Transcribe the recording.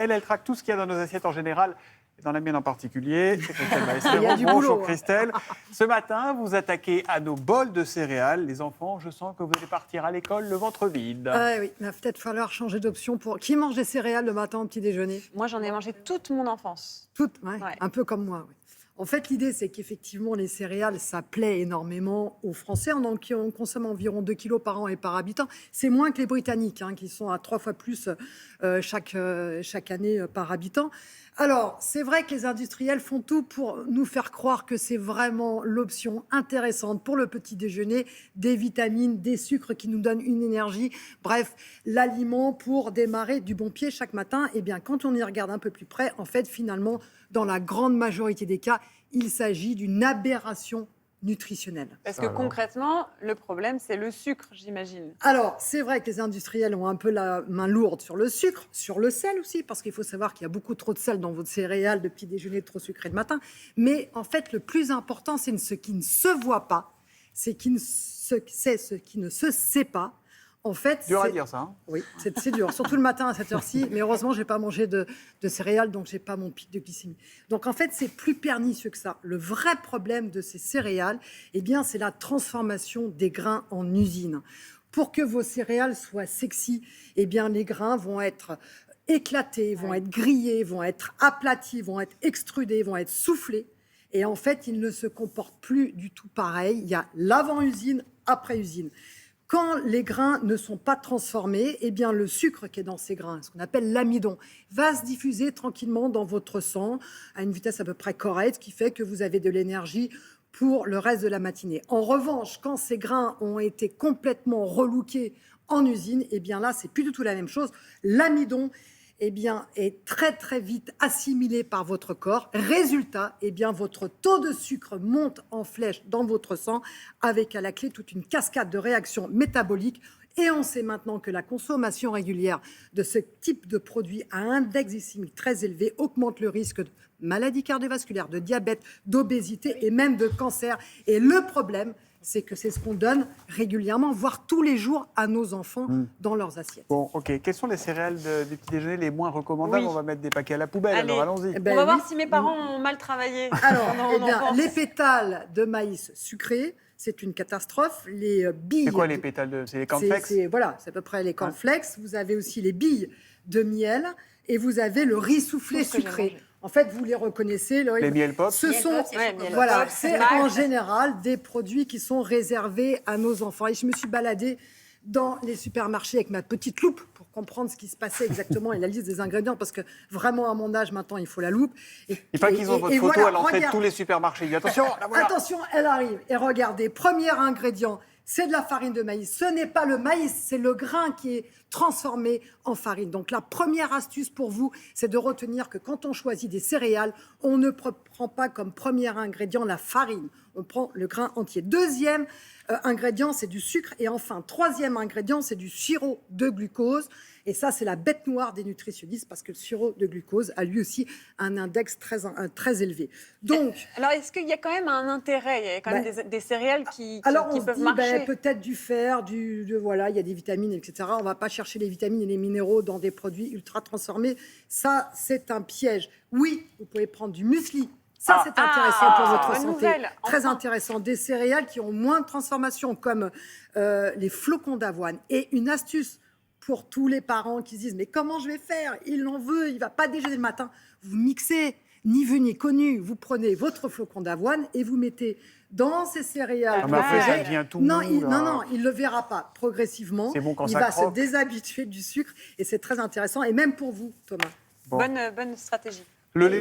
Elle traque tout ce qu'il y a dans nos assiettes en général, et dans la mienne en particulier. C'est Christelle Maestro. Il y a du Bonjour boulot, hein. Christelle. Ce matin, vous attaquez à nos bols de céréales. Les enfants, je sens que vous allez partir à l'école le ventre vide. Oui, il va peut-être falloir changer d'option pour... Qui mange des céréales le matin au petit déjeuner? Moi, j'en ai mangé toute mon enfance. Toutes, ouais, Ouais. un peu comme moi. Ouais. En fait, l'idée, c'est qu'effectivement, les céréales, ça plaît énormément aux Français. On consomme environ 2 kilos par an et par habitant. C'est moins que les Britanniques, qui sont à 3 fois plus chaque année par habitant. Alors, c'est vrai que les industriels font tout pour nous faire croire que c'est vraiment l'option intéressante pour le petit déjeuner, des vitamines, des sucres qui nous donnent une énergie, bref, l'aliment pour démarrer du bon pied chaque matin. Eh bien, quand on y regarde un peu plus près, en fait, finalement, dans la grande majorité des cas, il s'agit d'une aberration nutritionnelle. Parce que concrètement, le problème, c'est le sucre, j'imagine. Alors, c'est vrai que les industriels ont un peu la main lourde sur le sucre, sur le sel aussi, parce qu'il faut savoir qu'il y a beaucoup trop de sel dans votre céréale de petit déjeuner trop sucré le matin. Mais en fait, le plus important, c'est ce qui ne se voit pas, c'est ce qui ne se sait pas. En fait, Dur à dire ça. Hein. Oui, c'est dur, surtout le matin à cette heure-ci. Mais heureusement, je n'ai pas mangé de céréales, donc je n'ai pas mon pic de glycémie. Donc en fait, c'est plus pernicieux que ça. Le vrai problème de ces céréales, eh bien, c'est la transformation des grains en usine. Pour que vos céréales soient sexy, eh bien, les grains vont être éclatés, vont être grillés, vont être aplatis, vont être extrudés, vont être soufflés. Et en fait, ils ne se comportent plus du tout pareil. Il y a l'avant-usine, après-usine. Quand les grains ne sont pas transformés, eh bien le sucre qui est dans ces grains, ce qu'on appelle l'amidon, va se diffuser tranquillement dans votre sang à une vitesse à peu près correcte, qui fait que vous avez de l'énergie pour le reste de la matinée. En revanche, quand ces grains ont été complètement relookés en usine, eh bien là, c'est plus du tout la même chose. L'amidon, eh bien, est très très vite assimilé par votre corps. Résultat, eh bien, votre taux de sucre monte en flèche dans votre sang, avec à la clé toute une cascade de réactions métaboliques. Et on sait maintenant que la consommation régulière de ce type de produit à index glycémique très élevé augmente le risque de maladies cardiovasculaires, de diabète, d'obésité et même de cancer. Et le problème, c'est que c'est ce qu'on donne régulièrement, voire tous les jours, à nos enfants dans leurs assiettes. Bon, ok. Quelles sont les céréales du petit déjeuner les moins recommandables? Oui. On va mettre des paquets à la poubelle, Allez. alors allons-y. Eh ben On va oui. voir si mes parents ont mal travaillé. Alors, pendant eh mon bien, enfance. les pétales de maïs sucré, c'est une catastrophe. Les billes... C'est quoi les pétales de... C'est les cornflakes? Voilà, c'est à peu près les cornflakes. Vous avez aussi les billes de miel et vous avez le riz soufflé Tout ce que j'ai sucré. mangé. En fait, vous les reconnaissez. Les miel pops? Ce Miel sont, pops, ouais, miel voilà, pops, c'est Max. en général des produits qui sont réservés à nos enfants. Et je me suis baladée dans les supermarchés avec ma petite loupe pour comprendre ce qui se passait exactement et la liste des ingrédients, parce que vraiment, à mon âge, maintenant, il faut la loupe. Il paraît qu'ils ont votre photo voilà, à l'entrée de regarde. tous les supermarchés. Il dit, attention, la voilà. Attention, elle arrive. Et regardez, premier ingrédient, c'est de la farine de maïs. Ce n'est pas le maïs, c'est le grain qui est transformé en farine. Donc la première astuce pour vous, c'est de retenir que quand on choisit des céréales, on ne prend pas comme premier ingrédient la farine. On prend le grain entier. Deuxième ingrédient, c'est du sucre. Et enfin, troisième ingrédient, c'est du sirop de glucose. Et ça, c'est la bête noire des nutritionnistes, parce que le sirop de glucose a lui aussi un index très élevé. Donc, Alors, est-ce qu'il y a quand même un intérêt? Il y a quand même des céréales qui alors on se peuvent dit marcher. peut-être du fer, voilà, il y a des vitamines, etc. On ne va pas chercher les vitamines et les minéraux dans des produits ultra transformés. Ça, c'est un piège. Oui, vous pouvez prendre du muesli. Ça, c'est intéressant pour votre bonne santé. nouvelle, Très enfin. intéressant. Des céréales qui ont moins de transformation, comme les flocons d'avoine. Et une astuce pour tous les parents qui se disent « Mais comment je vais faire? Il en veut, il ne va pas déjeuner le matin. » Vous mixez, ni vu ni connu. Vous prenez votre flocon d'avoine et vous mettez dans ces céréales. Ah, mais après, ça préférées. devient tout non, mou, là. non, il ne le verra pas. Progressivement, C'est bon quand il ça va se croque. déshabituer du sucre. Et c'est très intéressant. Et même pour vous, Thomas. Bon. Bonne stratégie. Le lait